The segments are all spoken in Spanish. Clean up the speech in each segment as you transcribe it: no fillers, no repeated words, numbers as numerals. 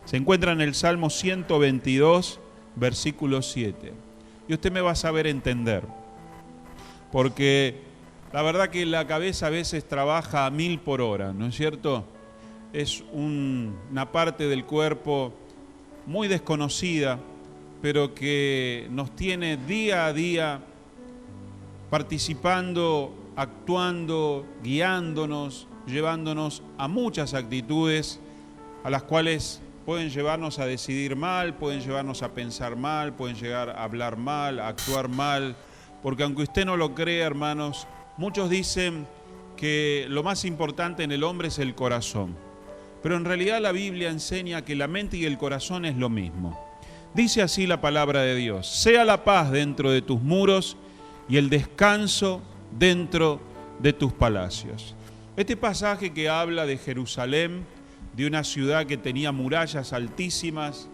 Se encuentra en el Salmo 122, versículo 7. Y usted me va a saber entender, porque la verdad que la cabeza a veces trabaja a 1000 por hora, ¿no es cierto? Es una parte del cuerpo muy desconocida, pero que nos tiene día a día participando, actuando, guiándonos, llevándonos a muchas actitudes a las cuales pueden llevarnos a decidir mal, pueden llevarnos a pensar mal, pueden llegar a hablar mal, a actuar mal, porque aunque usted no lo crea, hermanos, muchos dicen que lo más importante en el hombre es el corazón, pero en realidad la Biblia enseña que la mente y el corazón es lo mismo. Dice así la palabra de Dios: sea la paz dentro de tus muros y el descanso dentro de tus palacios. Este pasaje que habla de Jerusalén, de una ciudad que tenía murallas altísimas,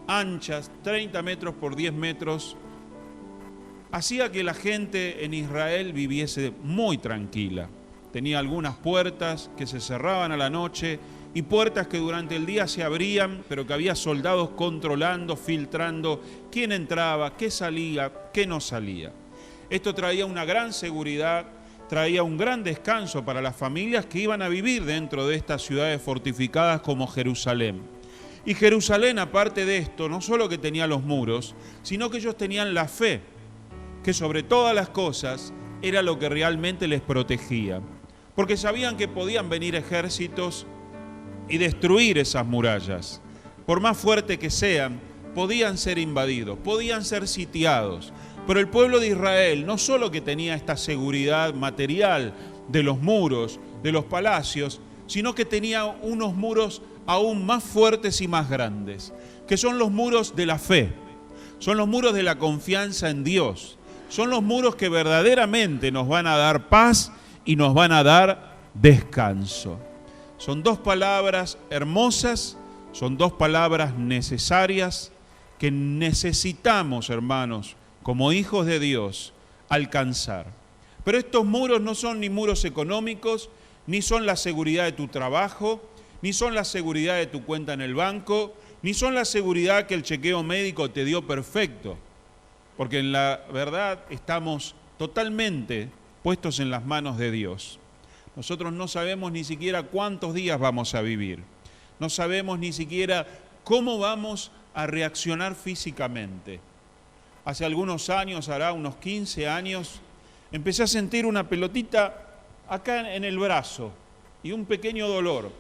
anchas, 30 metros por 10 metros, hacía que la gente en Israel viviese muy tranquila. Tenía algunas puertas que se cerraban a la noche y puertas que durante el día se abrían, pero que había soldados controlando, filtrando quién entraba, qué salía, qué no salía. Esto traía una gran seguridad, traía un gran descanso para las familias que iban a vivir dentro de estas ciudades fortificadas como Jerusalén. Y Jerusalén, aparte de esto, no solo que tenía los muros, sino que ellos tenían la fe, que sobre todas las cosas era lo que realmente les protegía. Porque sabían que podían venir ejércitos y destruir esas murallas. Por más fuerte que sean, podían ser invadidos, podían ser sitiados. Pero el pueblo de Israel no solo que tenía esta seguridad material de los muros, de los palacios, sino que tenía unos muros aún más fuertes y más grandes, que son los muros de la fe, son los muros de la confianza en Dios, son los muros que verdaderamente nos van a dar paz y nos van a dar descanso. Son dos palabras hermosas, son dos palabras necesarias que necesitamos, hermanos, como hijos de Dios, alcanzar. Pero estos muros no son ni muros económicos, ni son la seguridad de tu trabajo, ni son la seguridad de tu cuenta en el banco, ni son la seguridad que el chequeo médico te dio perfecto. Porque en la verdad estamos totalmente puestos en las manos de Dios. Nosotros no sabemos ni siquiera cuántos días vamos a vivir. No sabemos ni siquiera cómo vamos a reaccionar físicamente. Hace algunos años, hará unos 15 años, empecé a sentir una pelotita acá en el brazo y un pequeño dolor.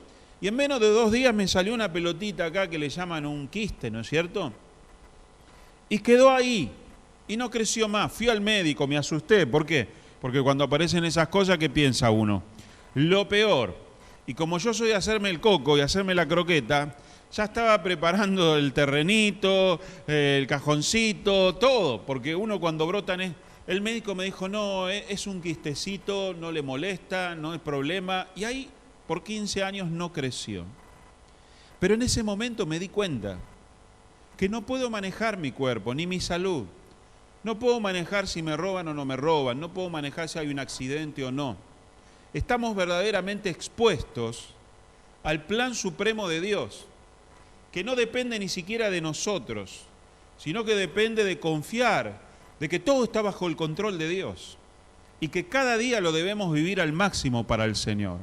Y en menos de 2 días me salió una pelotita acá que le llaman un quiste, ¿no es cierto? Y quedó ahí y no creció más. Fui al médico, me asusté. ¿Por qué? Porque cuando aparecen esas cosas, ¿qué piensa uno? Lo peor. Y como yo soy de hacerme el coco y hacerme la croqueta, ya estaba preparando el terrenito, el cajoncito, todo, porque uno cuando brotan, el médico me dijo, no, es un quistecito, no le molesta, no es problema, y ahí por 15 años no creció. Pero en ese momento me di cuenta que no puedo manejar mi cuerpo, ni mi salud. No puedo manejar si me roban o no me roban, no puedo manejar si hay un accidente o no. Estamos verdaderamente expuestos al plan supremo de Dios, que no depende ni siquiera de nosotros, sino que depende de confiar, de que todo está bajo el control de Dios y que cada día lo debemos vivir al máximo para el Señor.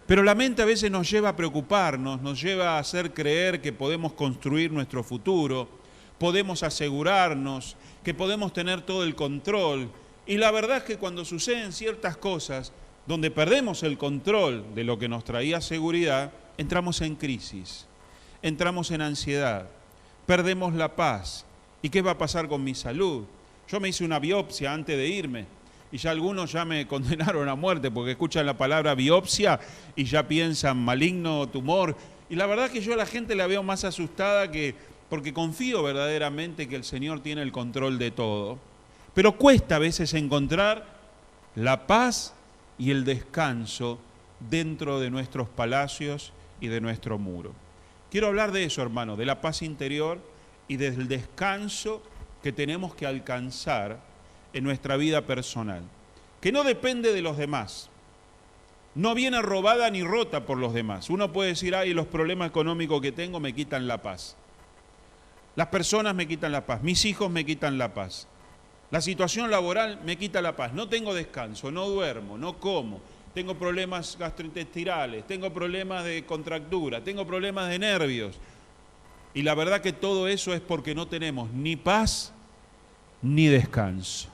Pero la mente a veces nos lleva a preocuparnos, nos lleva a hacer creer que podemos construir nuestro futuro, podemos asegurarnos, que podemos tener todo el control. Y la verdad es que cuando suceden ciertas cosas donde perdemos el control de lo que nos traía seguridad, entramos en crisis, entramos en ansiedad, perdemos la paz. ¿Y qué va a pasar con mi salud? Yo me hice una biopsia antes de irme y ya algunos ya me condenaron a muerte porque escuchan la palabra biopsia y ya piensan maligno, tumor. Y la verdad es que yo a la gente la veo más asustada porque confío verdaderamente que el Señor tiene el control de todo. Pero cuesta a veces encontrar la paz y el descanso dentro de nuestros palacios y de nuestro muro. Quiero hablar de eso, hermano, de la paz interior y del descanso que tenemos que alcanzar en nuestra vida personal, que no depende de los demás, no viene robada ni rota por los demás. Uno puede decir, ay, los problemas económicos que tengo me quitan la paz. Las personas me quitan la paz, mis hijos me quitan la paz. La situación laboral me quita la paz. No tengo descanso, no duermo, no como. Tengo problemas gastrointestinales, tengo problemas de contractura, tengo problemas de nervios. Y la verdad que todo eso es porque no tenemos ni paz ni descanso.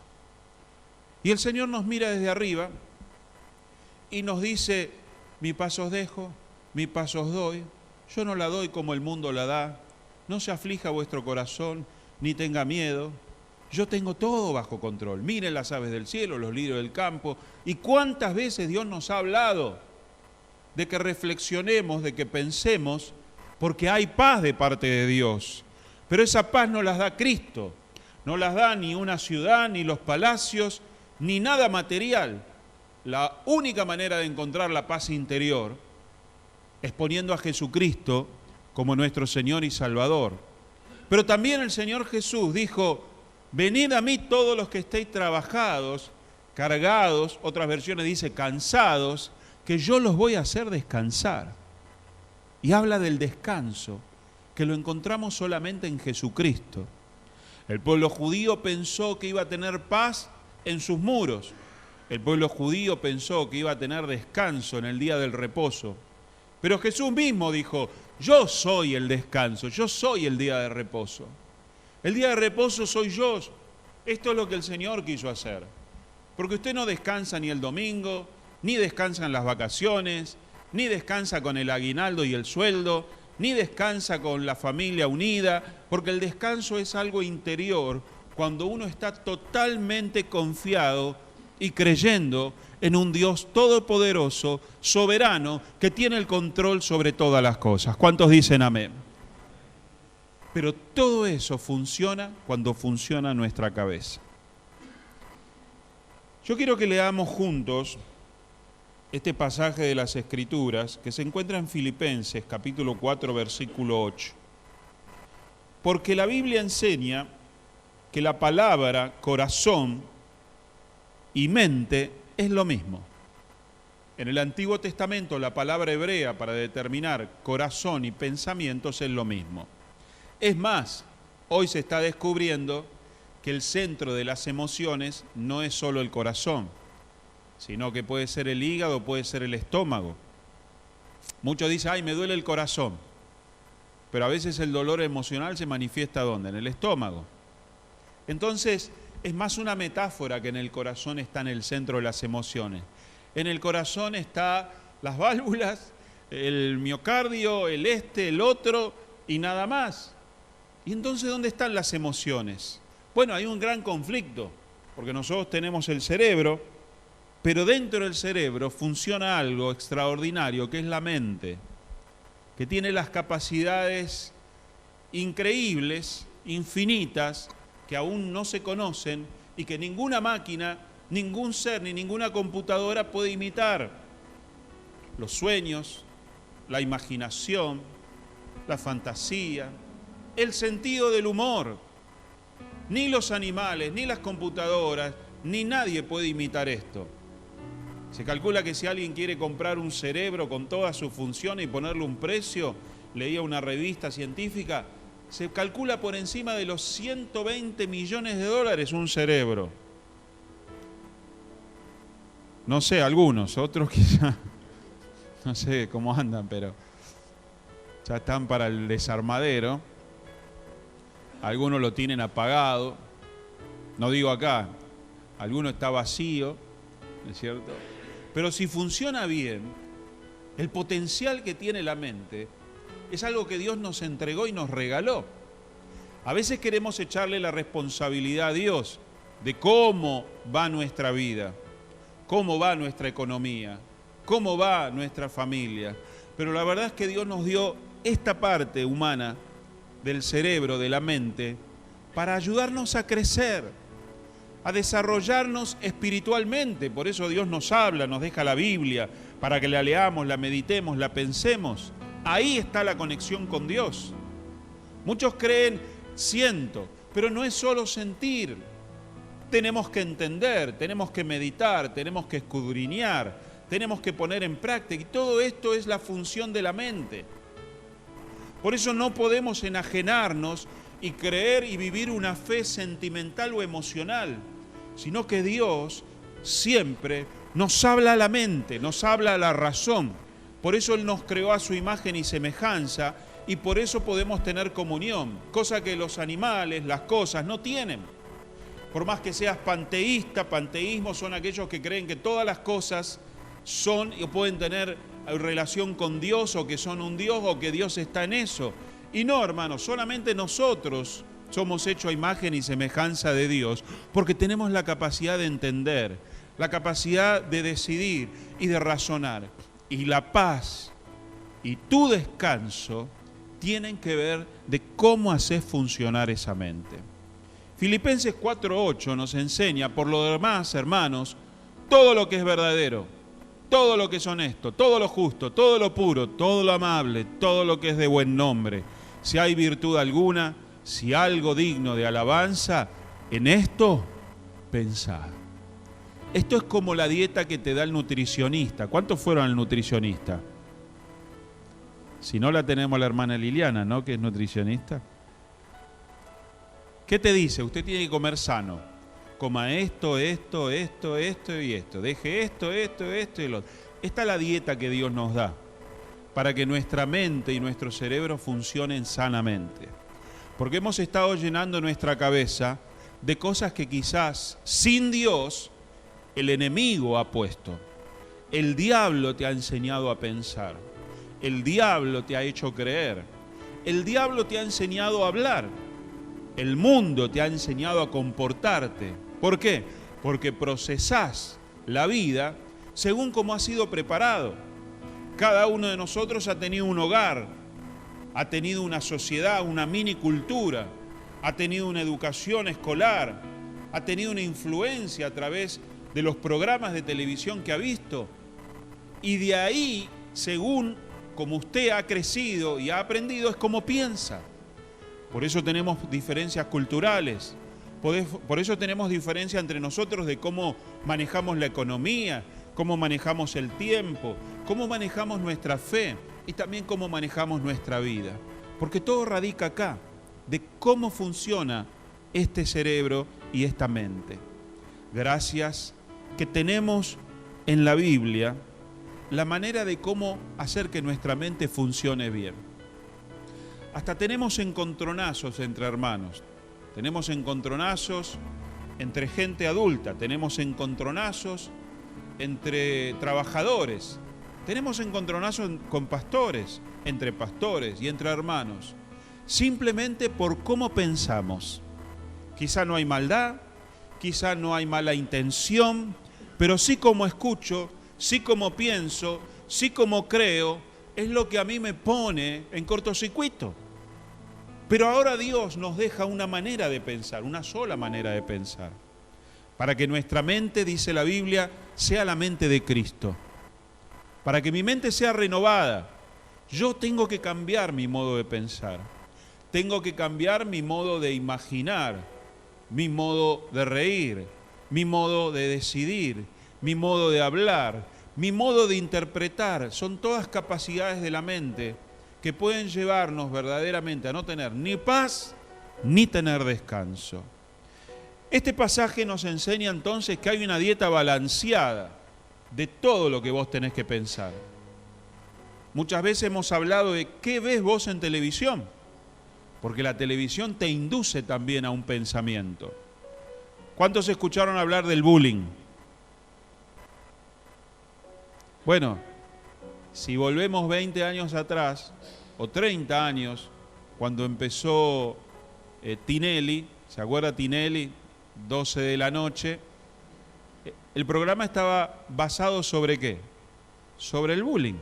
Y el Señor nos mira desde arriba y nos dice, mi paz os dejo, mi paz os doy. Yo no la doy como el mundo la da. No se aflija vuestro corazón, ni tenga miedo. Yo tengo todo bajo control. Miren las aves del cielo, los lirios del campo. ¿Y cuántas veces Dios nos ha hablado de que reflexionemos, de que pensemos, porque hay paz de parte de Dios? Pero esa paz no las da Cristo. No las da ni una ciudad, ni los palacios, ni nada material. La única manera de encontrar la paz interior es poniendo a Jesucristo como nuestro Señor y Salvador. Pero también el Señor Jesús dijo, venid a mí todos los que estéis trabajados, cargados, otras versiones dice cansados, que yo los voy a hacer descansar. Y habla del descanso, que lo encontramos solamente en Jesucristo. El pueblo judío pensó que iba a tener paz en sus muros. El pueblo judío pensó que iba a tener descanso en el día del reposo. Pero Jesús mismo dijo, yo soy el descanso, yo soy el día de reposo. El día de reposo soy yo. Esto es lo que el Señor quiso hacer. Porque usted no descansa ni el domingo, ni descansa en las vacaciones, ni descansa con el aguinaldo y el sueldo, ni descansa con la familia unida, porque el descanso es algo interior cuando uno está totalmente confiado y creyendo en un Dios todopoderoso, soberano, que tiene el control sobre todas las cosas. ¿Cuántos dicen amén? Pero todo eso funciona cuando funciona nuestra cabeza. Yo quiero que leamos juntos este pasaje de las Escrituras que se encuentra en Filipenses, capítulo 4, versículo 8. Porque la Biblia enseña que la palabra corazón y mente es lo mismo. En el Antiguo Testamento la palabra hebrea para determinar corazón y pensamientos es lo mismo. Es más, hoy se está descubriendo que el centro de las emociones no es solo el corazón, sino que puede ser el hígado, puede ser el estómago. Muchos dicen, ay, me duele el corazón, pero a veces el dolor emocional se manifiesta ¿dónde? En el estómago. Entonces, es más una metáfora que en el corazón está en el centro de las emociones. En el corazón están las válvulas, el miocardio, el otro y nada más. ¿Y entonces dónde están las emociones? Bueno, hay un gran conflicto, porque nosotros tenemos el cerebro, pero dentro del cerebro funciona algo extraordinario, que es la mente, que tiene las capacidades increíbles, infinitas, que aún no se conocen y que ninguna máquina, ningún ser ni ninguna computadora puede imitar. Los sueños, la imaginación, la fantasía, el sentido del humor. Ni los animales, ni las computadoras, ni nadie puede imitar esto. Se calcula que si alguien quiere comprar un cerebro con todas sus funciones y ponerle un precio, leía una revista científica, se calcula por encima de los 120 millones de dólares un cerebro. No sé, algunos, otros quizá, no sé cómo andan, pero ya están para el desarmadero. Algunos lo tienen apagado, no digo acá, alguno está vacío, ¿no es cierto? Pero si funciona bien, el potencial que tiene la mente es algo que Dios nos entregó y nos regaló. A veces queremos echarle la responsabilidad a Dios de cómo va nuestra vida, cómo va nuestra economía, cómo va nuestra familia. Pero la verdad es que Dios nos dio esta parte humana del cerebro, de la mente, para ayudarnos a crecer, a desarrollarnos espiritualmente. Por eso Dios nos habla, nos deja la Biblia, para que la leamos, la meditemos, la pensemos. Ahí está la conexión con Dios. Muchos creen, siento, pero no es solo sentir. Tenemos que entender, tenemos que meditar, tenemos que escudriñar, tenemos que poner en práctica. Y todo esto es la función de la mente. Por eso no podemos enajenarnos y creer y vivir una fe sentimental o emocional, sino que Dios siempre nos habla a la mente, nos habla a la razón. Por eso Él nos creó a su imagen y semejanza y por eso podemos tener comunión, cosa que los animales, las cosas no tienen. Por más que seas panteísta, panteísmo son aquellos que creen que todas las cosas son o pueden tener relación con Dios o que son un Dios o que Dios está en eso. Y no, hermanos, solamente nosotros somos hechos a imagen y semejanza de Dios porque tenemos la capacidad de entender, la capacidad de decidir y de razonar. Y la paz y tu descanso tienen que ver de cómo haces funcionar esa mente. Filipenses 4:8 nos enseña, por lo demás, hermanos, todo lo que es verdadero, todo lo que es honesto, todo lo justo, todo lo puro, todo lo amable, todo lo que es de buen nombre, si hay virtud alguna, si algo digno de alabanza, en esto pensad. Esto es como la dieta que te da el nutricionista. ¿Cuántos fueron al nutricionista? Si no, la tenemos la hermana Liliana, ¿no? Que es nutricionista. ¿Qué te dice? Usted tiene que comer sano. Coma esto, esto, esto, esto y esto. Deje esto, esto, esto y lo otro. Esta es la dieta que Dios nos da para que nuestra mente y nuestro cerebro funcionen sanamente. Porque hemos estado llenando nuestra cabeza de cosas que quizás sin Dios el enemigo ha puesto. El diablo te ha enseñado a pensar. El diablo te ha hecho creer. El diablo te ha enseñado a hablar. El mundo te ha enseñado a comportarte. ¿Por qué? Porque procesás la vida según cómo ha sido preparado. Cada uno de nosotros ha tenido un hogar, ha tenido una sociedad, una mini cultura, ha tenido una educación escolar, ha tenido una influencia a través de los programas de televisión que ha visto. Y de ahí, según como usted ha crecido y ha aprendido, es como piensa. Por eso tenemos diferencias culturales, por eso tenemos diferencia entre nosotros de cómo manejamos la economía, cómo manejamos el tiempo, cómo manejamos nuestra fe y también cómo manejamos nuestra vida. Porque todo radica acá, de cómo funciona este cerebro y esta mente. Gracias que tenemos en la Biblia la manera de cómo hacer que nuestra mente funcione bien. Hasta tenemos encontronazos entre hermanos, tenemos encontronazos entre gente adulta, tenemos encontronazos entre trabajadores, tenemos encontronazos con pastores, entre pastores y entre hermanos, simplemente por cómo pensamos. Quizá no hay maldad, quizá no hay mala intención, pero sí como escucho, sí como pienso, sí como creo, es lo que a mí me pone en cortocircuito. Pero ahora Dios nos deja una manera de pensar, una sola manera de pensar, para que nuestra mente, dice la Biblia, sea la mente de Cristo. Para que mi mente sea renovada, yo tengo que cambiar mi modo de pensar, tengo que cambiar mi modo de imaginar, mi modo de reír, mi modo de decidir, mi modo de hablar, mi modo de interpretar. Son todas capacidades de la mente que pueden llevarnos verdaderamente a no tener ni paz ni tener descanso. Este pasaje nos enseña entonces que hay una dieta balanceada de todo lo que vos tenés que pensar. Muchas veces hemos hablado de qué ves vos en televisión, porque la televisión te induce también a un pensamiento. ¿Cuántos escucharon hablar del bullying? Bueno, si volvemos 20 años atrás, o 30 años, cuando empezó Tinelli, ¿se acuerda Tinelli? 12 de la noche. El programa estaba basado ¿sobre qué? Sobre el bullying.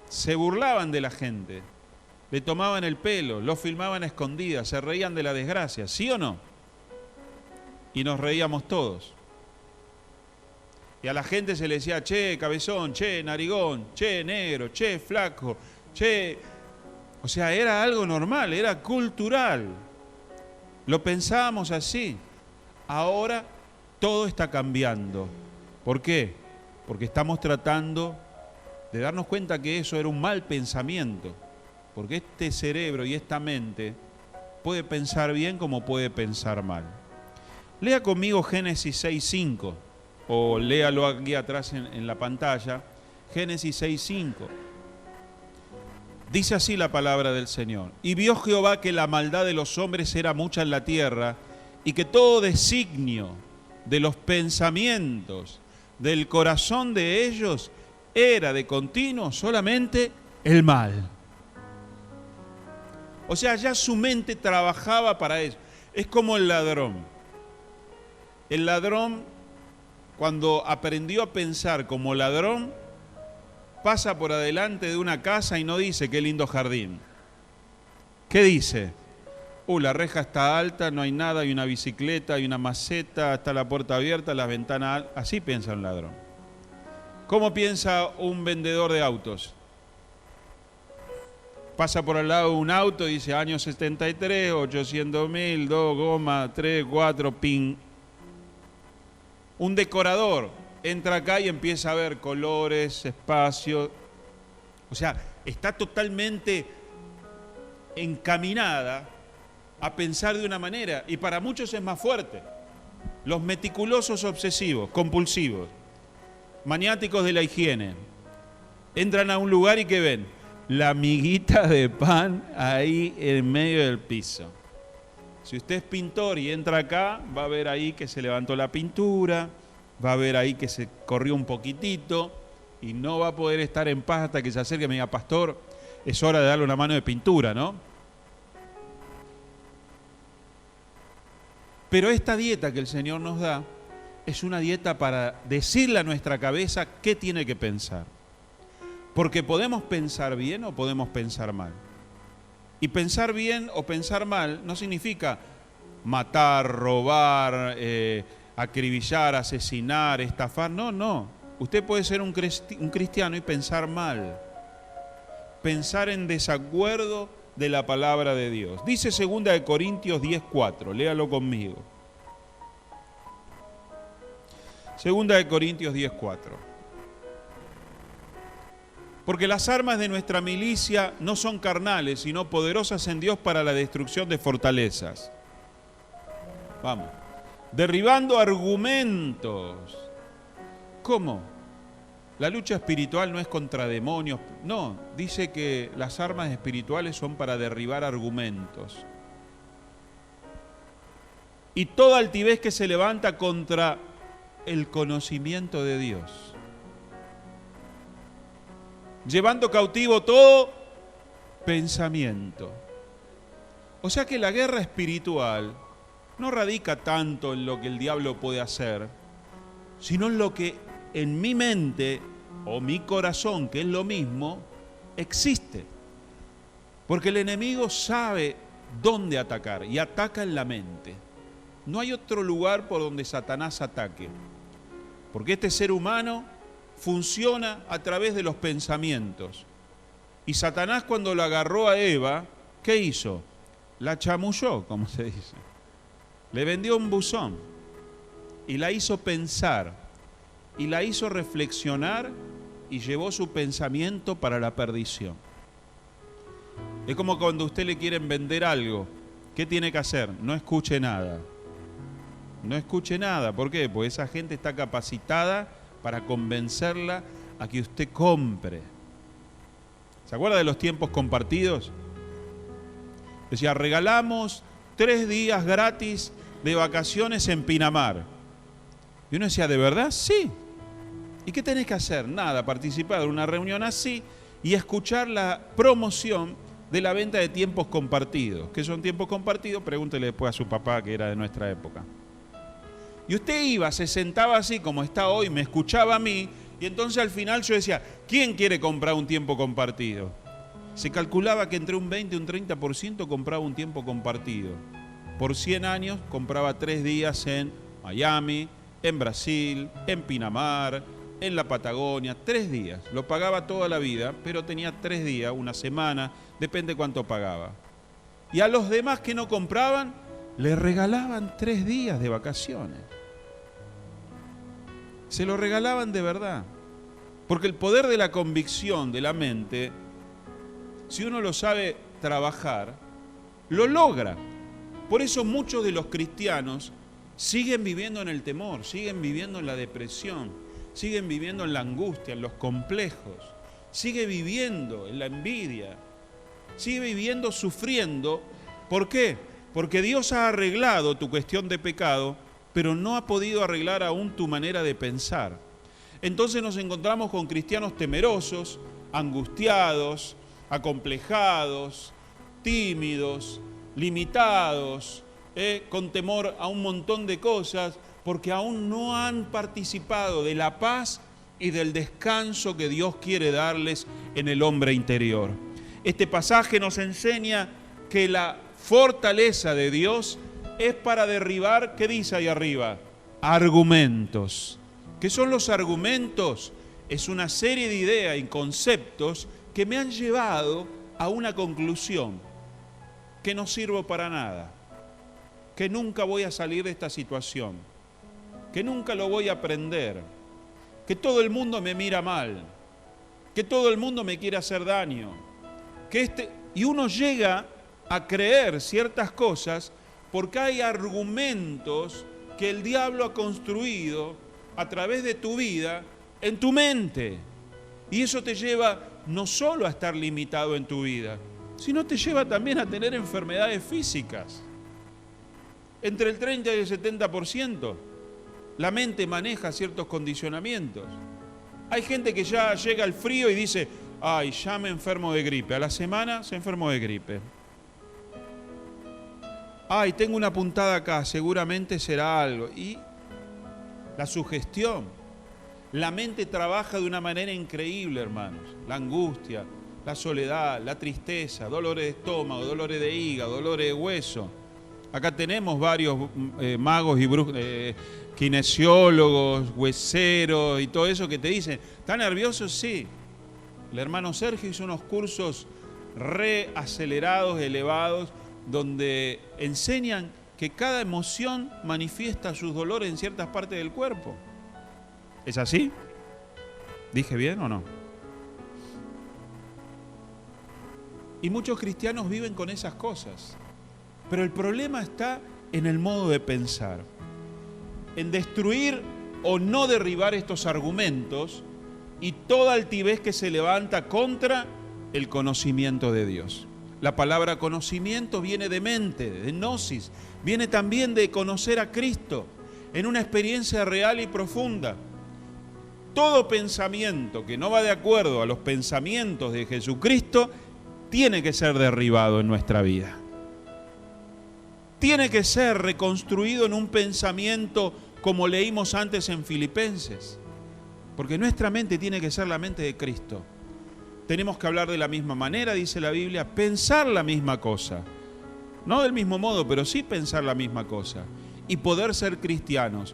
Se burlaban de la gente, le tomaban el pelo, lo filmaban a escondidas, se reían de la desgracia, ¿sí o no? Y nos reíamos todos. Y a la gente se le decía, che, cabezón, che, narigón, che, negro, che, flaco, che. O sea, era algo normal, era cultural. Lo pensábamos así. Ahora todo está cambiando. ¿Por qué? porque estamos tratando de darnos cuenta que eso era un mal pensamiento, porque este cerebro y esta mente puede pensar bien como puede pensar mal. Lea conmigo Génesis 6:5, o léalo aquí atrás en la pantalla, Génesis 6:5. Dice así la palabra del Señor: y vio Jehová que la maldad de los hombres era mucha en la tierra, y que todo designio de los pensamientos del corazón de ellos era de continuo solamente el mal. O sea, ya su mente trabajaba para eso. Es como el ladrón. El ladrón, cuando aprendió a pensar como ladrón, pasa por adelante de una casa y no dice qué lindo jardín. ¿Qué dice? La reja está alta, no hay nada, hay una bicicleta, hay una maceta, está la puerta abierta, las ventanas altas. Así piensa un ladrón. ¿Cómo piensa un vendedor de autos? Pasa por al lado de un auto y dice año 73, 800.000, 2 gomas, 3, 4, ping. Un decorador entra acá y empieza a ver colores, espacios. O sea, está totalmente encaminada a pensar de una manera, y para muchos es más fuerte. Los meticulosos obsesivos, compulsivos, maniáticos de la higiene, entran a un lugar y ¿qué ven? La miguita de pan ahí en medio del piso. Si usted es pintor y entra acá, va a ver ahí que se levantó la pintura, va a ver ahí que se corrió un poquitito, y no va a poder estar en paz hasta que se acerque y me diga: pastor, es hora de darle una mano de pintura, ¿no? Pero esta dieta que el Señor nos da es una dieta para decirle a nuestra cabeza qué tiene que pensar. Porque podemos pensar bien o podemos pensar mal. Y pensar bien o pensar mal no significa matar, robar, acribillar, asesinar, estafar. No, no. Usted puede ser un cristiano y pensar mal. Pensar en desacuerdo de la palabra de Dios. Dice 2 Corintios 10:4, léalo conmigo. 2 Corintios 10:4. Porque las armas de nuestra milicia no son carnales, sino poderosas en Dios para la destrucción de fortalezas. Vamos. Derribando argumentos. ¿Cómo? La lucha espiritual no es contra demonios. No, dice que las armas espirituales son para derribar argumentos. Y toda altivez que se levanta contra el conocimiento de Dios. Llevando cautivo todo pensamiento. O sea que la guerra espiritual no radica tanto en lo que el diablo puede hacer, sino en lo que en mi mente o mi corazón, que es lo mismo, existe. Porque el enemigo sabe dónde atacar y ataca en la mente. No hay otro lugar por donde Satanás ataque. Porque este ser humano funciona a través de los pensamientos. Y Satanás, cuando lo agarró a Eva, ¿qué hizo? La chamulló, como se dice. Le vendió un buzón y la hizo pensar. Y la hizo reflexionar y llevó su pensamiento para la perdición. Es como cuando a usted le quieren vender algo. ¿Qué tiene que hacer? No escuche nada. No escuche nada. ¿Por qué? Porque esa gente está capacitada para convencerla a que usted compre. ¿Se acuerda de los tiempos compartidos? Decía, regalamos 3 días gratis de vacaciones en Pinamar. Y uno decía, ¿de verdad? Sí. ¿Y qué tenés que hacer? Nada, participar de una reunión así y escuchar la promoción de la venta de tiempos compartidos. ¿Qué son tiempos compartidos? Pregúntele después a su papá, que era de nuestra época. Y usted iba, se sentaba así como está hoy, me escuchaba a mí, y entonces al final yo decía, ¿quién quiere comprar un tiempo compartido? Se calculaba que entre un 20 y un 30% compraba un tiempo compartido. Por 100 años compraba 3 días en Miami, en Brasil, en Pinamar, en la Patagonia, 3 días. Lo pagaba toda la vida, pero tenía 3 días, una semana, depende cuánto pagaba. Y a los demás que no compraban, les regalaban 3 días de vacaciones. Se lo regalaban de verdad. Porque el poder de la convicción de la mente, si uno lo sabe trabajar, lo logra. Por eso muchos de los cristianos siguen viviendo en el temor, siguen viviendo en la depresión, siguen viviendo en la angustia, en los complejos, sigue viviendo en la envidia, sigue viviendo sufriendo. ¿Por qué? Porque Dios ha arreglado tu cuestión de pecado, pero no ha podido arreglar aún tu manera de pensar. Entonces nos encontramos con cristianos temerosos, angustiados, acomplejados, tímidos, limitados, con temor a un montón de cosas, porque aún no han participado de la paz y del descanso que Dios quiere darles en el hombre interior. Este pasaje nos enseña que la fortaleza de Dios es para derribar, ¿qué dice ahí arriba? Argumentos. ¿Qué son los argumentos? Es una serie de ideas y conceptos que me han llevado a una conclusión, que no sirvo para nada, que nunca voy a salir de esta situación, que nunca lo voy a aprender, que todo el mundo me mira mal, que todo el mundo me quiere hacer daño, y uno llega a creer ciertas cosas porque hay argumentos que el diablo ha construido a través de tu vida en tu mente. Y eso te lleva no solo a estar limitado en tu vida, sino te lleva también a tener enfermedades físicas. Entre el 30 y el 70%, la mente maneja ciertos condicionamientos. Hay gente que ya llega al frío y dice, ay, ya me enfermo de gripe. A la semana se enfermó de gripe. Ay, tengo una puntada acá, seguramente será algo. Y la sugestión. La mente trabaja de una manera increíble, hermanos. La angustia, la soledad, la tristeza, dolores de estómago, dolores de hígado, dolores de hueso. Acá tenemos varios magos y kinesiólogos, hueseros y todo eso que te dicen, ¿estás nervioso? Sí. El hermano Sergio hizo unos cursos reacelerados, elevados, donde enseñan que cada emoción manifiesta sus dolores en ciertas partes del cuerpo. ¿Es así? ¿Dije bien o no? Y muchos cristianos viven con esas cosas. Pero el problema está en el modo de pensar, en destruir o no derribar estos argumentos y toda altivez que se levanta contra el conocimiento de Dios. La palabra conocimiento viene de mente, de gnosis, viene también de conocer a Cristo en una experiencia real y profunda. Todo pensamiento que no va de acuerdo a los pensamientos de Jesucristo tiene que ser derribado en nuestra vida. Tiene que ser reconstruido en un pensamiento como leímos antes en Filipenses. Porque nuestra mente tiene que ser la mente de Cristo. Tenemos que hablar de la misma manera, dice la Biblia, pensar la misma cosa. No del mismo modo, pero sí pensar la misma cosa. Y poder ser cristianos,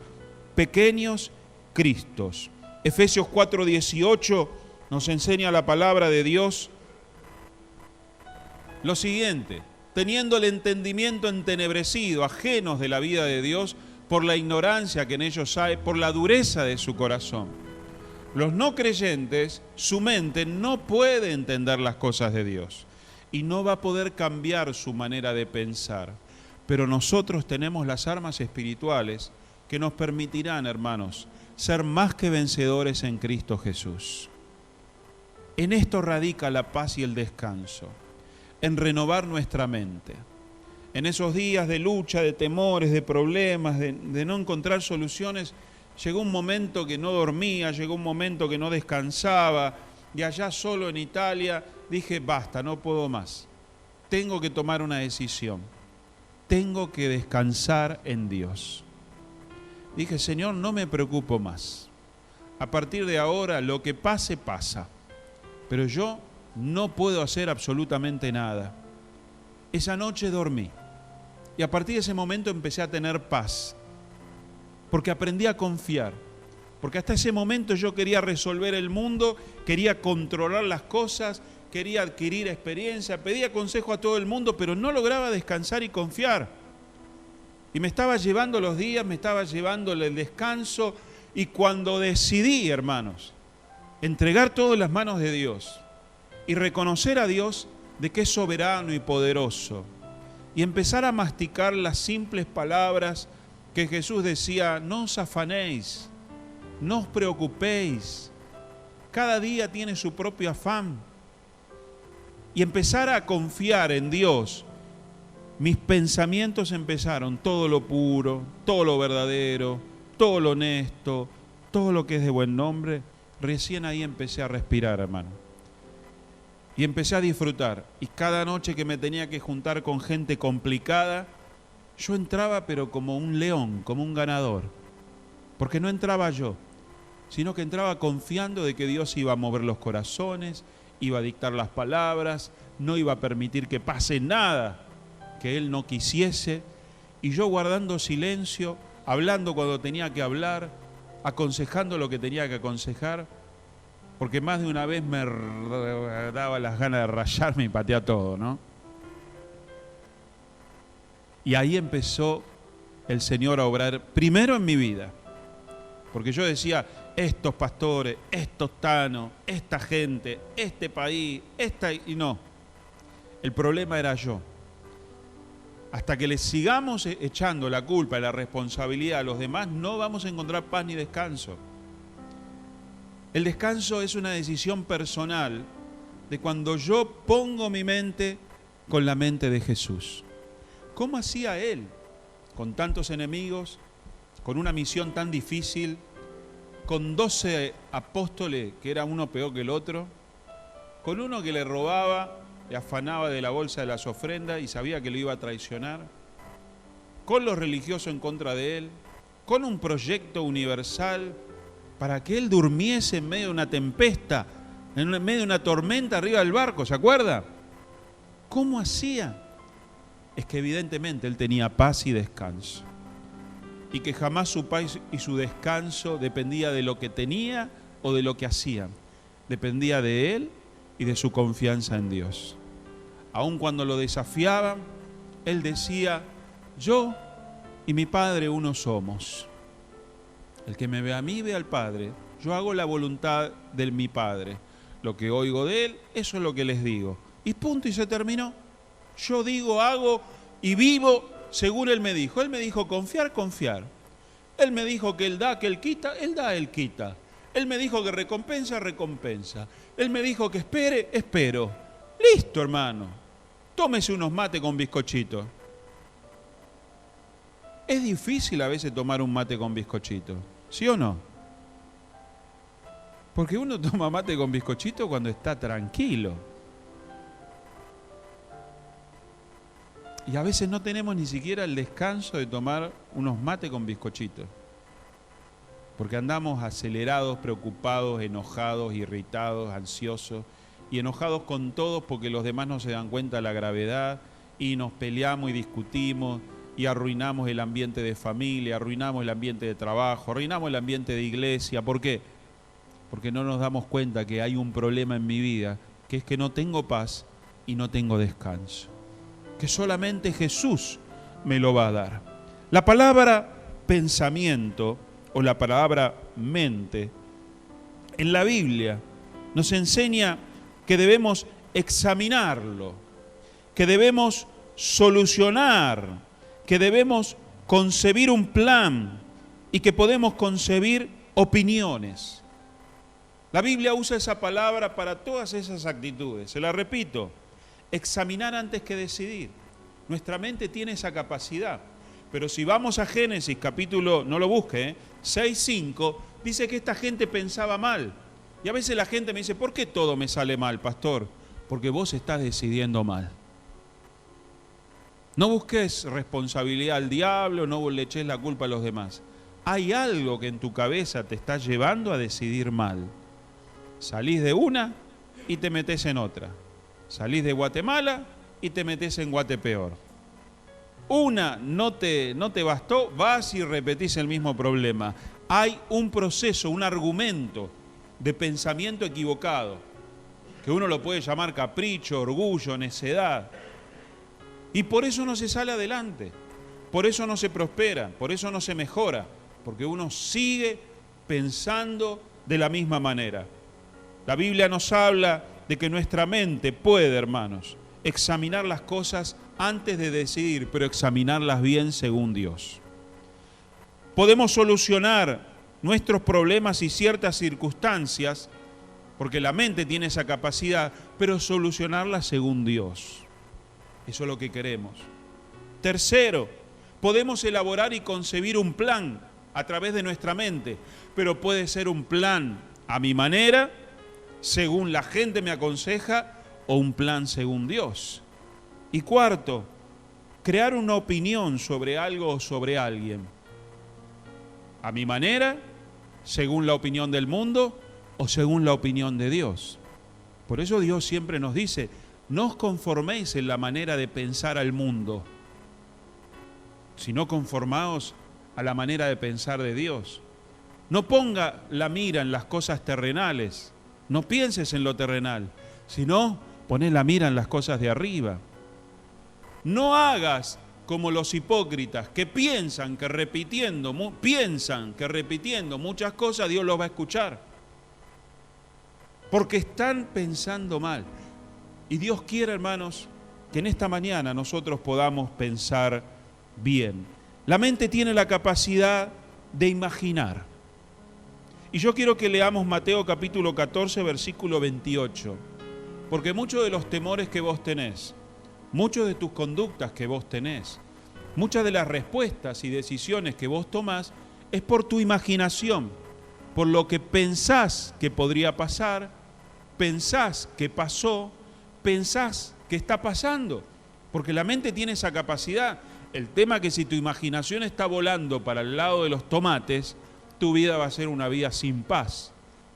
pequeños Cristos. Efesios 4:18 nos enseña la palabra de Dios lo siguiente: teniendo el entendimiento entenebrecido, ajenos de la vida de Dios, por la ignorancia que en ellos hay, por la dureza de su corazón. Los no creyentes, su mente no puede entender las cosas de Dios y no va a poder cambiar su manera de pensar. Pero nosotros tenemos las armas espirituales que nos permitirán, hermanos, ser más que vencedores en Cristo Jesús. En esto radica la paz y el descanso, en renovar nuestra mente. En esos días de lucha, de temores, de problemas, de no encontrar soluciones, llegó un momento que no dormía, llegó un momento que no descansaba, y allá solo en Italia dije, basta, no puedo más. Tengo que tomar una decisión. Tengo que descansar en Dios. Dije, Señor, no me preocupo más. A partir de ahora, lo que pase, pasa. Pero yo no puedo hacer absolutamente nada. Esa noche dormí. Y a partir de ese momento empecé a tener paz. Porque aprendí a confiar. Porque hasta ese momento yo quería resolver el mundo, quería controlar las cosas, quería adquirir experiencia, pedía consejo a todo el mundo, pero no lograba descansar y confiar. Y me estaba llevando los días, me estaba llevando el descanso, y cuando decidí, hermanos, entregar todo en las manos de Dios y reconocer a Dios de que es soberano y poderoso, y empezar a masticar las simples palabras que Jesús decía: no os afanéis, no os preocupéis, cada día tiene su propio afán. Y empezar a confiar en Dios. Mis pensamientos empezaron: todo lo puro, todo lo verdadero, todo lo honesto, todo lo que es de buen nombre. Recién ahí empecé a respirar, hermano. Y empecé a disfrutar. Y cada noche que me tenía que juntar con gente complicada, yo entraba pero como un león, como un ganador. Porque no entraba yo, sino que entraba confiando de que Dios iba a mover los corazones, iba a dictar las palabras, no iba a permitir que pase nada que Él no quisiese. Y yo guardando silencio, hablando cuando tenía que hablar, aconsejando lo que tenía que aconsejar, porque más de una vez me daba las ganas de rayarme y patear todo, ¿no? Y ahí empezó el Señor a obrar primero en mi vida, porque yo decía: estos pastores, estos tanos, esta gente, este país, y no. El problema era yo. Hasta que les sigamos echando la culpa y la responsabilidad a los demás, no vamos a encontrar paz ni descanso. El descanso es una decisión personal de cuando yo pongo mi mente con la mente de Jesús. ¿Cómo hacía Él con tantos enemigos, con una misión tan difícil, con 12 apóstoles que era uno peor que el otro, con uno que le robaba, le afanaba de la bolsa de las ofrendas y sabía que lo iba a traicionar, con los religiosos en contra de él, con un proyecto universal para que él durmiese en medio de una tempesta, en medio de una tormenta arriba del barco? ¿Se acuerda? ¿Cómo hacía? Es que evidentemente él tenía paz y descanso. Y que jamás su paz y su descanso dependía de lo que tenía o de lo que hacían. Dependía de él y de su confianza en Dios. Aun cuando lo desafiaban, él decía: yo y mi Padre uno somos. El que me ve a mí ve al Padre. Yo hago la voluntad de mi Padre. Lo que oigo de él, eso es lo que les digo. Y punto, y se terminó. Yo digo, hago y vivo según Él me dijo. Él me dijo confiar, confiar. Él me dijo que Él da, que Él quita, Él da, Él quita. Él me dijo que recompensa, recompensa. Él me dijo que espere, espero. Listo, hermano. Tómese unos mates con bizcochito. Es difícil a veces tomar un mate con bizcochito, ¿sí o no? Porque uno toma mate con bizcochito cuando está tranquilo. Y a veces no tenemos ni siquiera el descanso de tomar unos mates con bizcochitos. Porque andamos acelerados, preocupados, enojados, irritados, ansiosos. Y enojados con todos porque los demás no se dan cuenta de la gravedad. Y nos peleamos y discutimos. Y arruinamos el ambiente de familia, arruinamos el ambiente de trabajo, arruinamos el ambiente de iglesia. ¿Por qué? Porque no nos damos cuenta que hay un problema en mi vida, que es que no tengo paz y no tengo descanso. Que solamente Jesús me lo va a dar. La palabra pensamiento o la palabra mente en la Biblia nos enseña que debemos examinarlo, que debemos solucionar, que debemos concebir un plan y que podemos concebir opiniones. La Biblia usa esa palabra para todas esas actitudes. Se la repito: examinar antes que decidir. Nuestra mente tiene esa capacidad. Pero si vamos a Génesis, capítulo, no lo busque, 6:5, dice que esta gente pensaba mal. Y a veces la gente me dice: ¿por qué todo me sale mal, pastor? Porque vos estás decidiendo mal. No busques responsabilidad al diablo, no le eches la culpa a los demás. Hay algo que en tu cabeza te está llevando a decidir mal. Salís de una y te metés en otra. Salís de Guatemala y te metés en Guatepeor. Una no te bastó, vas y repetís el mismo problema. Hay un proceso, un argumento de pensamiento equivocado, que uno lo puede llamar capricho, orgullo, necedad. Y por eso no se sale adelante, por eso no se prospera, por eso no se mejora, porque uno sigue pensando de la misma manera. La Biblia nos habla de que nuestra mente puede, hermanos, examinar las cosas antes de decidir, pero examinarlas bien según Dios. Podemos solucionar nuestros problemas y ciertas circunstancias, porque la mente tiene esa capacidad, pero solucionarlas según Dios. Eso es lo que queremos. Tercero, podemos elaborar y concebir un plan a través de nuestra mente, pero puede ser un plan a mi manera, según la gente me aconseja, o un plan según Dios. Y cuarto, crear una opinión sobre algo o sobre alguien. A mi manera, según la opinión del mundo o según la opinión de Dios. Por eso Dios siempre nos dice, no os conforméis en la manera de pensar al mundo, sino conformaos a la manera de pensar de Dios. No ponga la mira en las cosas terrenales, no pienses en lo terrenal, sino poné la mira en las cosas de arriba. No hagas como los hipócritas que piensan que repitiendo muchas cosas Dios los va a escuchar. Porque están pensando mal. Y Dios quiere, hermanos, que en esta mañana nosotros podamos pensar bien. La mente tiene la capacidad de imaginar. Y yo quiero que leamos Mateo capítulo 14, versículo 28. Porque muchos de los temores que vos tenés, muchas de tus conductas que vos tenés, muchas de las respuestas y decisiones que vos tomás, es por tu imaginación, por lo que pensás que podría pasar, pensás que pasó, pensás que está pasando, porque la mente tiene esa capacidad. El tema es que si tu imaginación está volando para el lado de los tomates, tu vida va a ser una vida sin paz,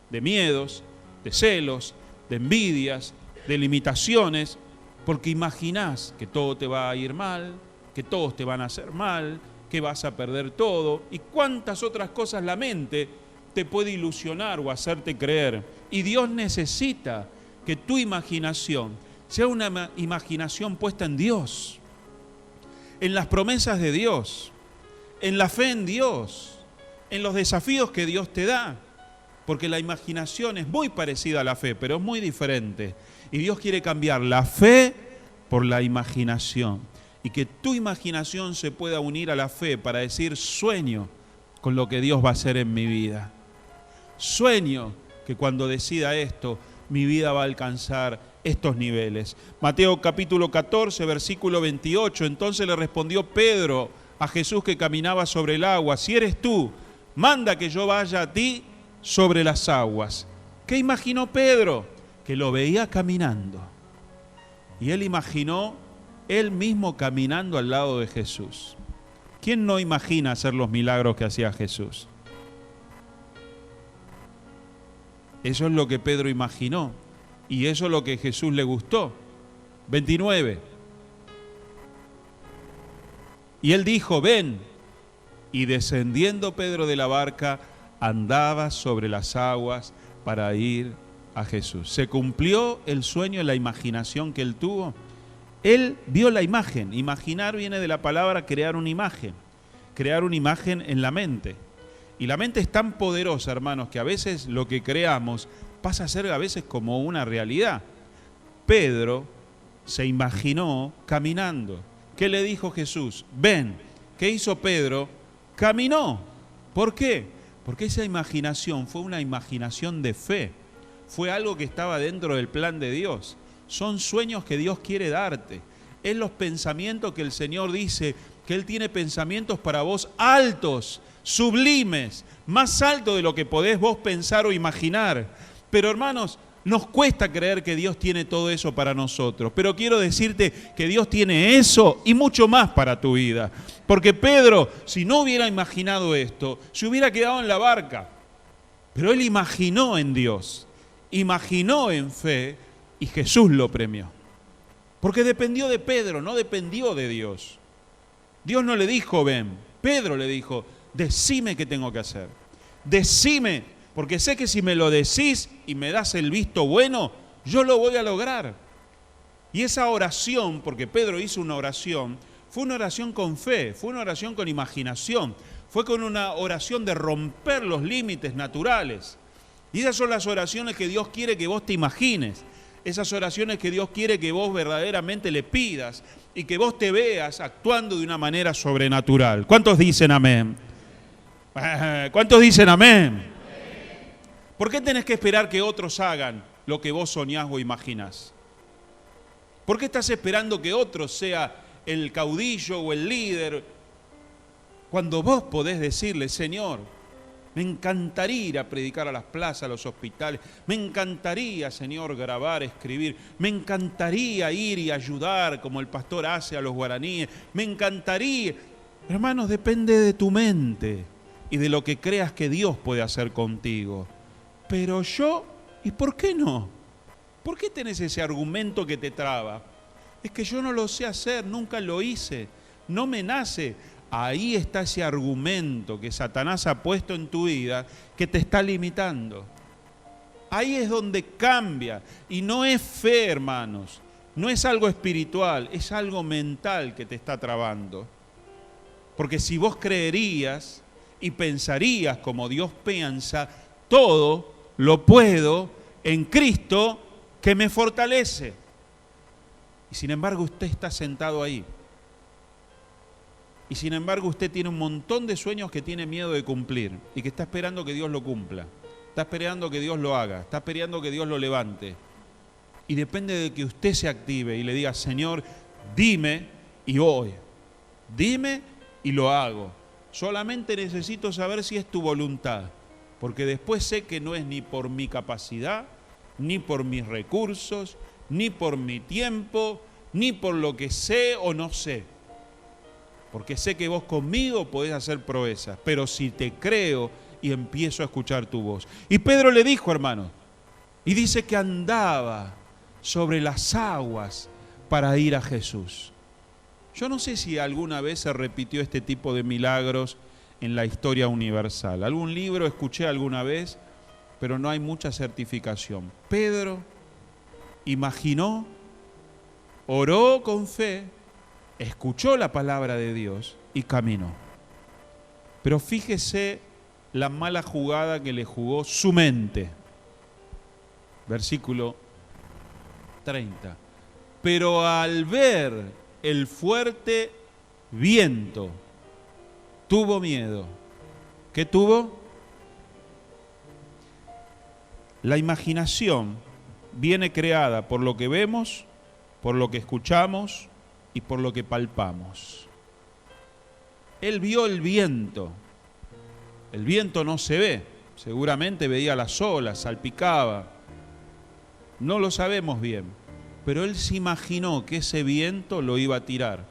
de miedos, de celos, de envidias, de limitaciones, porque imaginás que todo te va a ir mal, que todos te van a hacer mal, que vas a perder todo, y cuántas otras cosas la mente te puede ilusionar o hacerte creer. Y Dios necesita que tu imaginación sea una imaginación puesta en Dios, en las promesas de Dios, en la fe en Dios, en los desafíos que Dios te da, porque la imaginación es muy parecida a la fe, pero es muy diferente. Y Dios quiere cambiar la fe por la imaginación, y que tu imaginación se pueda unir a la fe para decir, sueño con lo que Dios va a hacer en mi vida. Sueño que cuando decida esto, mi vida va a alcanzar estos niveles. Mateo capítulo 14, versículo 28. Entonces le respondió Pedro a Jesús que caminaba sobre el agua, si eres tú, manda que yo vaya a ti sobre las aguas. ¿Qué imaginó Pedro? Que lo veía caminando. Y él imaginó él mismo caminando al lado de Jesús. ¿Quién no imagina hacer los milagros que hacía Jesús? Eso es lo que Pedro imaginó. Y eso es lo que a Jesús le gustó. 29. Y él dijo, ven. Y descendiendo Pedro de la barca, andaba sobre las aguas para ir a Jesús. ¿Se cumplió el sueño, la imaginación que él tuvo? Él vio la imagen. Imaginar viene de la palabra crear una imagen. Crear una imagen en la mente. Y la mente es tan poderosa, hermanos, que a veces lo que creamos pasa a ser a veces como una realidad. Pedro se imaginó caminando. ¿Qué le dijo Jesús? Ven. ¿Qué hizo Pedro? Caminó. ¿Por qué? Porque esa imaginación fue una imaginación de fe. Fue algo que estaba dentro del plan de Dios. Son sueños que Dios quiere darte. Es los pensamientos que el Señor dice, que Él tiene pensamientos para vos altos, sublimes, más alto de lo que podés vos pensar o imaginar. Pero hermanos, nos cuesta creer que Dios tiene todo eso para nosotros. Pero quiero decirte que Dios tiene eso y mucho más para tu vida. Porque Pedro, si no hubiera imaginado esto, se hubiera quedado en la barca. Pero él imaginó en Dios, imaginó en fe y Jesús lo premió. Porque dependió de Pedro, no dependió de Dios. Dios no le dijo, ven. Pedro le dijo, decime qué tengo que hacer. Decime, porque sé que si me lo decís y me das el visto bueno, yo lo voy a lograr. Y esa oración, porque Pedro hizo una oración, fue una oración con fe, fue una oración con imaginación, fue con una oración de romper los límites naturales. Y esas son las oraciones que Dios quiere que vos te imagines. Esas oraciones que Dios quiere que vos verdaderamente le pidas y que vos te veas actuando de una manera sobrenatural. ¿Cuántos dicen amén? ¿Cuántos dicen amén? ¿Por qué tenés que esperar que otros hagan lo que vos soñás o imaginás? ¿Por qué estás esperando que otro sea el caudillo o el líder cuando vos podés decirle, Señor, me encantaría ir a predicar a las plazas, a los hospitales, me encantaría, Señor, grabar, escribir, me encantaría ir y ayudar como el pastor hace a los guaraníes, me encantaría. Hermanos, depende de tu mente y de lo que creas que Dios puede hacer contigo. Pero yo, ¿y por qué no? ¿Por qué tenés ese argumento que te traba? Es que yo no lo sé hacer, nunca lo hice, no me nace. Ahí está ese argumento que Satanás ha puesto en tu vida que te está limitando. Ahí es donde cambia. Y no es fe, hermanos. No es algo espiritual, es algo mental que te está trabando. Porque si vos creerías y pensarías como Dios piensa, todo lo puedo en Cristo que me fortalece. Y sin embargo usted está sentado ahí. Y sin embargo usted tiene un montón de sueños que tiene miedo de cumplir y que está esperando que Dios lo cumpla. Está esperando que Dios lo haga, está esperando que Dios lo levante. Y depende de que usted se active y le diga, Señor, dime y voy. Dime y lo hago. Solamente necesito saber si es tu voluntad, porque después sé que no es ni por mi capacidad, ni por mis recursos, ni por mi tiempo, ni por lo que sé o no sé. Porque sé que vos conmigo podés hacer proezas, pero si te creo y empiezo a escuchar tu voz. Y Pedro le dijo, hermano, y dice que andaba sobre las aguas para ir a Jesús. Yo no sé si alguna vez se repitió este tipo de milagros en la historia universal. Algún libro escuché alguna vez, pero no hay mucha certificación. Pedro imaginó, oró con fe, escuchó la palabra de Dios y caminó. Pero fíjese la mala jugada que le jugó su mente. Versículo 30. Pero al ver el fuerte viento, tuvo miedo. ¿Qué tuvo? La imaginación viene creada por lo que vemos, por lo que escuchamos y por lo que palpamos. Él vio el viento. El viento no se ve. Seguramente veía las olas, salpicaba. No lo sabemos bien. Pero él se imaginó que ese viento lo iba a tirar.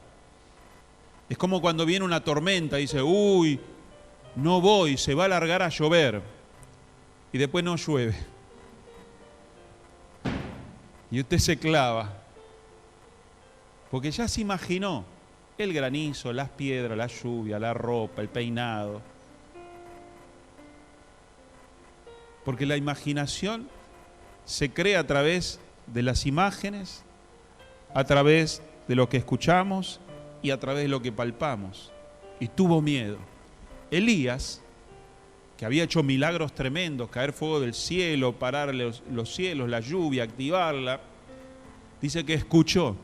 Es como cuando viene una tormenta y dice, uy, no voy, se va a largar a llover. Y después no llueve. Y usted se clava. Porque ya se imaginó el granizo, las piedras, la lluvia, la ropa, el peinado. Porque la imaginación se crea a través de las imágenes, a través de lo que escuchamos y a través de lo que palpamos. Y tuvo miedo. Elías, que había hecho milagros tremendos, caer fuego del cielo, parar los cielos, la lluvia, activarla, dice que escuchó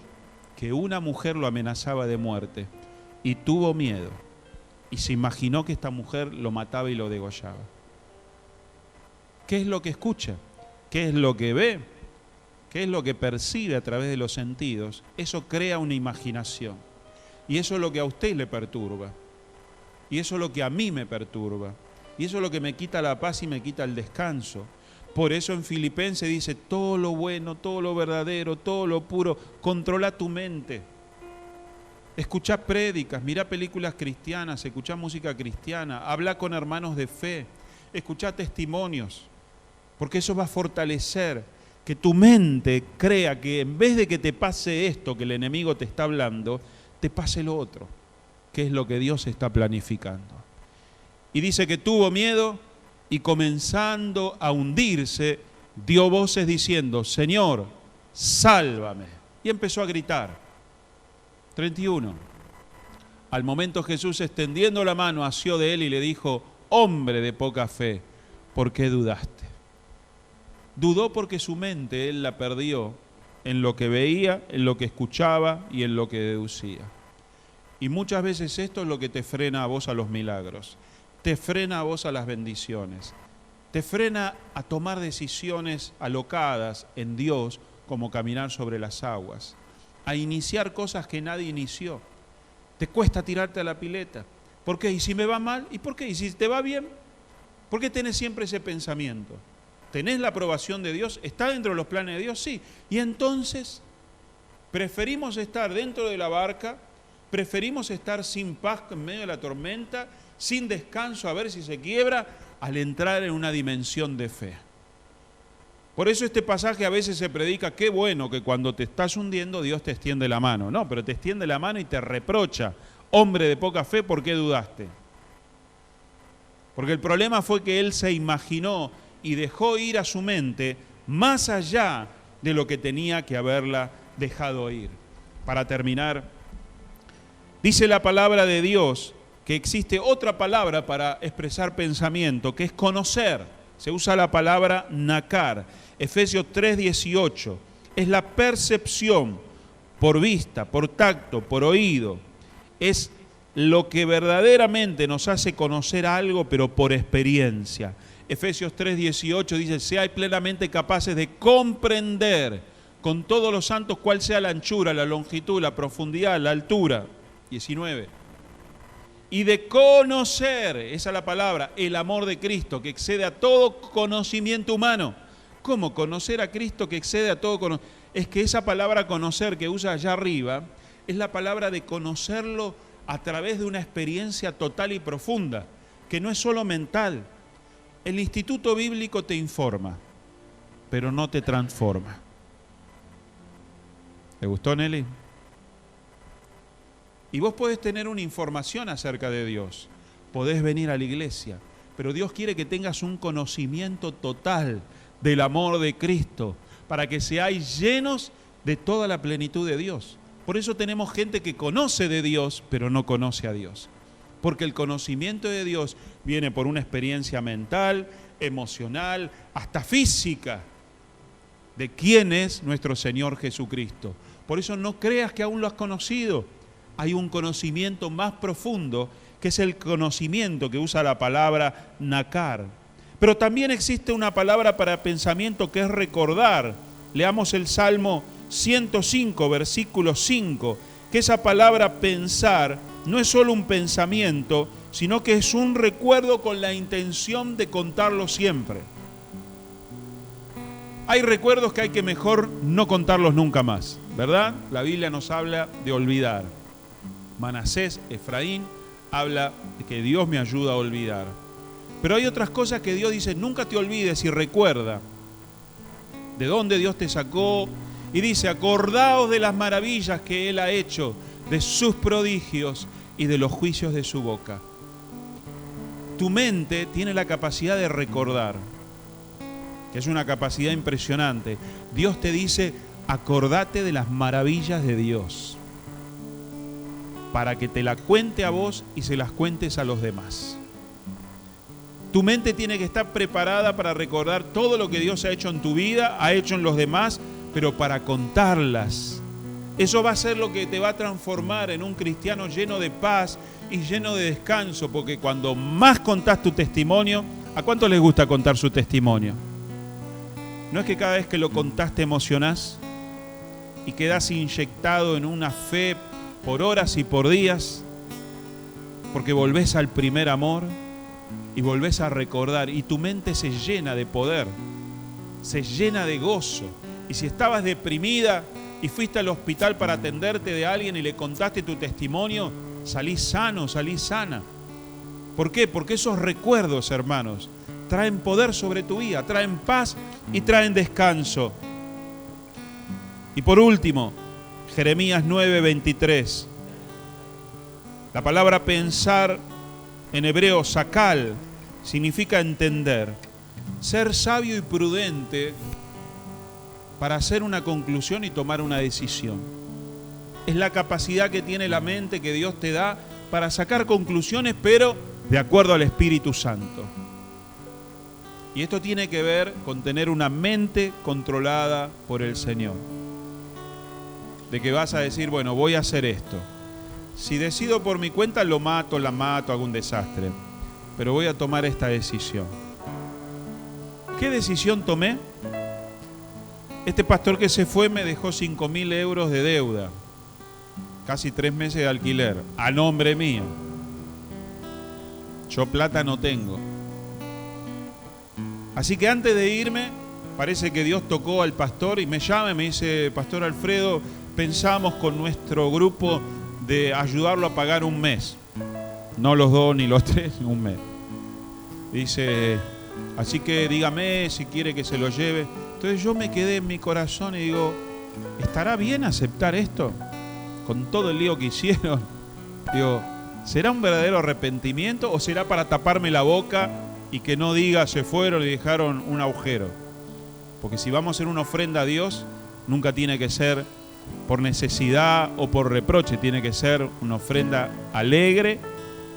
que una mujer lo amenazaba de muerte y tuvo miedo y se imaginó que esta mujer lo mataba y lo degollaba. ¿Qué es lo que escucha? ¿Qué es lo que ve? ¿Qué es lo que percibe a través de los sentidos? Eso crea una imaginación y eso es lo que a usted le perturba y eso es lo que a mí me perturba y eso es lo que me quita la paz y me quita el descanso. Por eso en Filipenses dice, todo lo bueno, todo lo verdadero, todo lo puro, controla tu mente. Escuchá prédicas, mirá películas cristianas, escuchá música cristiana, habla con hermanos de fe, escuchá testimonios, porque eso va a fortalecer que tu mente crea que en vez de que te pase esto que el enemigo te está hablando, te pase lo otro, que es lo que Dios está planificando. Y dice que tuvo miedo, y comenzando a hundirse, dio voces diciendo, Señor, sálvame. Y empezó a gritar. 31. Al momento Jesús, extendiendo la mano, asió de él y le dijo, hombre de poca fe, ¿por qué dudaste? Dudó porque su mente él la perdió en lo que veía, en lo que escuchaba y en lo que deducía. Y muchas veces esto es lo que te frena a vos a los milagros, te frena a vos a las bendiciones, te frena a tomar decisiones alocadas en Dios, como caminar sobre las aguas, a iniciar cosas que nadie inició. Te cuesta tirarte a la pileta. ¿Por qué? ¿Y si me va mal? ¿Y por qué? ¿Y si te va bien? ¿Por qué tenés siempre ese pensamiento? ¿Tenés la aprobación de Dios? ¿Está dentro de los planes de Dios? Sí. Y entonces, preferimos estar dentro de la barca, preferimos estar sin paz en medio de la tormenta, sin descanso a ver si se quiebra, al entrar en una dimensión de fe. Por eso este pasaje a veces se predica, qué bueno que cuando te estás hundiendo Dios te extiende la mano. No, pero te extiende la mano y te reprocha, hombre de poca fe, ¿por qué dudaste? Porque el problema fue que él se imaginó y dejó ir a su mente más allá de lo que tenía que haberla dejado ir. Para terminar, dice la palabra de Dios que existe otra palabra para expresar pensamiento, que es conocer. Se usa la palabra nakar. Efesios 3:18. Es la percepción por vista, por tacto, por oído. Es lo que verdaderamente nos hace conocer algo, pero por experiencia. Efesios 3:18 dice, seáis plenamente capaces de comprender con todos los santos cuál sea la anchura, la longitud, la profundidad, la altura. 19. Y de conocer, esa es la palabra, el amor de Cristo, que excede a todo conocimiento humano. ¿Cómo? Conocer a Cristo que excede a todo conocimiento. Es que esa palabra conocer que usa allá arriba, es la palabra de conocerlo a través de una experiencia total y profunda, que no es solo mental. El Instituto Bíblico te informa, pero no te transforma. ¿Te gustó, Nelly? Y vos podés tener una información acerca de Dios, podés venir a la iglesia, pero Dios quiere que tengas un conocimiento total del amor de Cristo, para que seáis llenos de toda la plenitud de Dios. Por eso tenemos gente que conoce de Dios, pero no conoce a Dios. Porque el conocimiento de Dios viene por una experiencia mental, emocional, hasta física, de quién es nuestro Señor Jesucristo. Por eso no creas que aún lo has conocido. Hay un conocimiento más profundo, que es el conocimiento que usa la palabra nakar. Pero también existe una palabra para pensamiento que es recordar. Leamos el Salmo 105, versículo 5, que esa palabra pensar no es solo un pensamiento, sino que es un recuerdo con la intención de contarlo siempre. Hay recuerdos que hay que mejor no contarlos nunca más, ¿verdad? La Biblia nos habla de olvidar. Manasés, Efraín, habla de que Dios me ayuda a olvidar. Pero hay otras cosas que Dios dice, nunca te olvides y recuerda de dónde Dios te sacó. Y dice, acordaos de las maravillas que Él ha hecho, de sus prodigios y de los juicios de su boca. Tu mente tiene la capacidad de recordar, que es una capacidad impresionante. Dios te dice, acordate de las maravillas de Dios, para que te la cuente a vos y se las cuentes a los demás. Tu mente tiene que estar preparada para recordar todo lo que Dios ha hecho en tu vida, ha hecho en los demás, pero para contarlas. Eso va a ser lo que te va a transformar en un cristiano lleno de paz y lleno de descanso, porque cuando más contás tu testimonio, ¿a cuánto les gusta contar su testimonio? ¿No es que cada vez que lo contás te emocionás y quedás inyectado en una fe por horas y por días, porque volvés al primer amor y volvés a recordar y tu mente se llena de poder, se llena de gozo? Y si estabas deprimida y fuiste al hospital para atenderte de alguien y le contaste tu testimonio, salís sano, salís sana. ¿Por qué? Porque esos recuerdos, hermanos, traen poder sobre tu vida, traen paz y traen descanso. Y por último, Jeremías 9:23. La palabra pensar en hebreo, sakal, significa entender, ser sabio y prudente para hacer una conclusión y tomar una decisión. Es la capacidad que tiene la mente que Dios te da para sacar conclusiones, pero de acuerdo al Espíritu Santo. Y esto tiene que ver con tener una mente controlada por el Señor. De que vas a decir, bueno, voy a hacer esto. Si decido por mi cuenta, la mato, hago un desastre. Pero voy a tomar esta decisión. ¿Qué decisión tomé? Este pastor que se fue me dejó 5.000 euros de deuda. Casi 3 meses de alquiler, a nombre mío. Yo plata no tengo. Así que antes de irme, parece que Dios tocó al pastor y me llama y me dice, Pastor Alfredo, pensamos con nuestro grupo de ayudarlo a pagar un mes. No los 2 ni los 3, un mes. Dice, así que dígame si quiere que se lo lleve. Entonces yo me quedé en mi corazón y digo, ¿estará bien aceptar esto? Con todo el lío que hicieron. Digo, ¿será un verdadero arrepentimiento o será para taparme la boca y que no diga se fueron y dejaron un agujero? Porque si vamos a hacer una ofrenda a Dios, nunca tiene que ser por necesidad o por reproche, tiene que ser una ofrenda alegre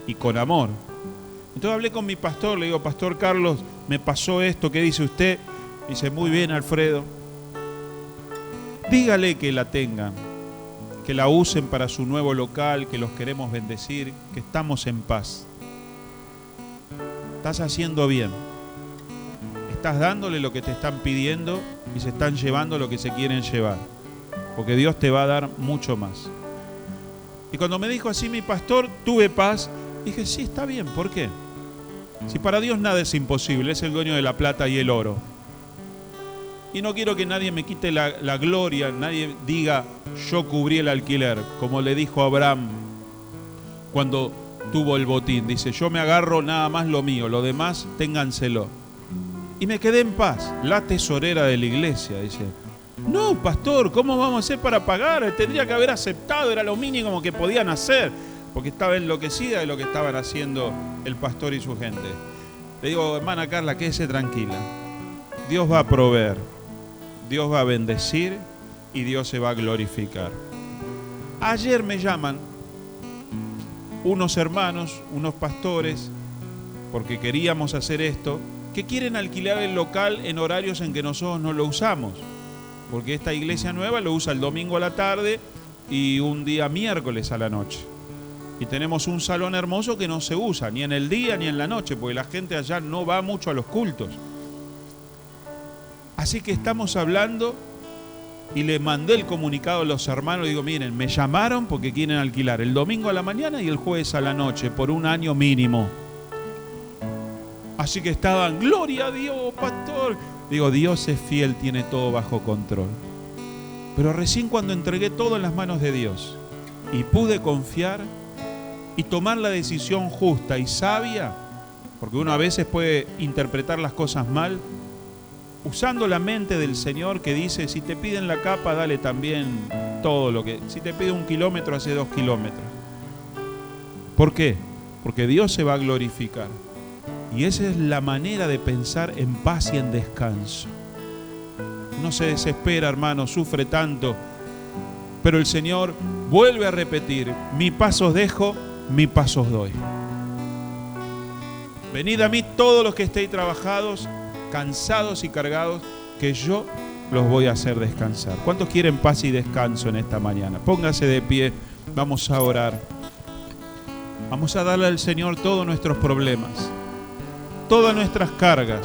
y con amor. Entonces hablé con mi pastor, le digo, Pastor Carlos, me pasó esto, ¿qué dice usted? Dice, muy bien, Alfredo. Dígale que la tengan, que la usen para su nuevo local, que los queremos bendecir, que estamos en paz. Estás haciendo bien. Estás dándole lo que te están pidiendo y se están llevando lo que se quieren llevar. Porque Dios te va a dar mucho más. Y cuando me dijo así mi pastor, tuve paz. Dije, sí, está bien, ¿por qué? Si para Dios nada es imposible, es el dueño de la plata y el oro. Y no quiero que nadie me quite la gloria, nadie diga, yo cubrí el alquiler, como le dijo a Abraham cuando tuvo el botín. Dice, yo me agarro nada más lo mío, lo demás ténganselo. Y me quedé en paz. La tesorera de la iglesia dice, no, pastor, ¿cómo vamos a hacer para pagar? Tendría que haber aceptado, era lo mínimo que podían hacer, porque estaba enloquecida de lo que estaban haciendo el pastor y su gente. Le digo, hermana Carla, quédese tranquila. Dios va a proveer, Dios va a bendecir y Dios se va a glorificar. Ayer me llaman unos hermanos, unos pastores, porque queríamos hacer esto, que quieren alquilar el local en horarios en que nosotros no lo usamos. Porque esta iglesia nueva lo usa el domingo a la tarde y un día miércoles a la noche. Y tenemos un salón hermoso que no se usa, ni en el día ni en la noche, porque la gente allá no va mucho a los cultos. Así que estamos hablando y le mandé el comunicado a los hermanos. Digo, miren, me llamaron porque quieren alquilar el domingo a la mañana y el jueves a la noche por un año mínimo. Así que estaban, gloria a Dios, pastor. Digo, Dios es fiel, tiene todo bajo control. Pero recién cuando entregué todo en las manos de Dios y pude confiar y tomar la decisión justa y sabia, porque uno a veces puede interpretar las cosas mal, usando la mente del Señor que dice, si te piden la capa, dale también todo lo que... Si te pide 1 kilómetro, hace 2 kilómetros. ¿Por qué? Porque Dios se va a glorificar. Y esa es la manera de pensar en paz y en descanso. Uno se desespera, hermano, sufre tanto, pero el Señor vuelve a repetir, mi paz os dejo, mi paz os doy. Venid a mí todos los que estéis trabajados, cansados y cargados, que yo los voy a hacer descansar. ¿Cuántos quieren paz y descanso en esta mañana? Póngase de pie, vamos a orar. Vamos a darle al Señor todos nuestros problemas, todas nuestras cargas.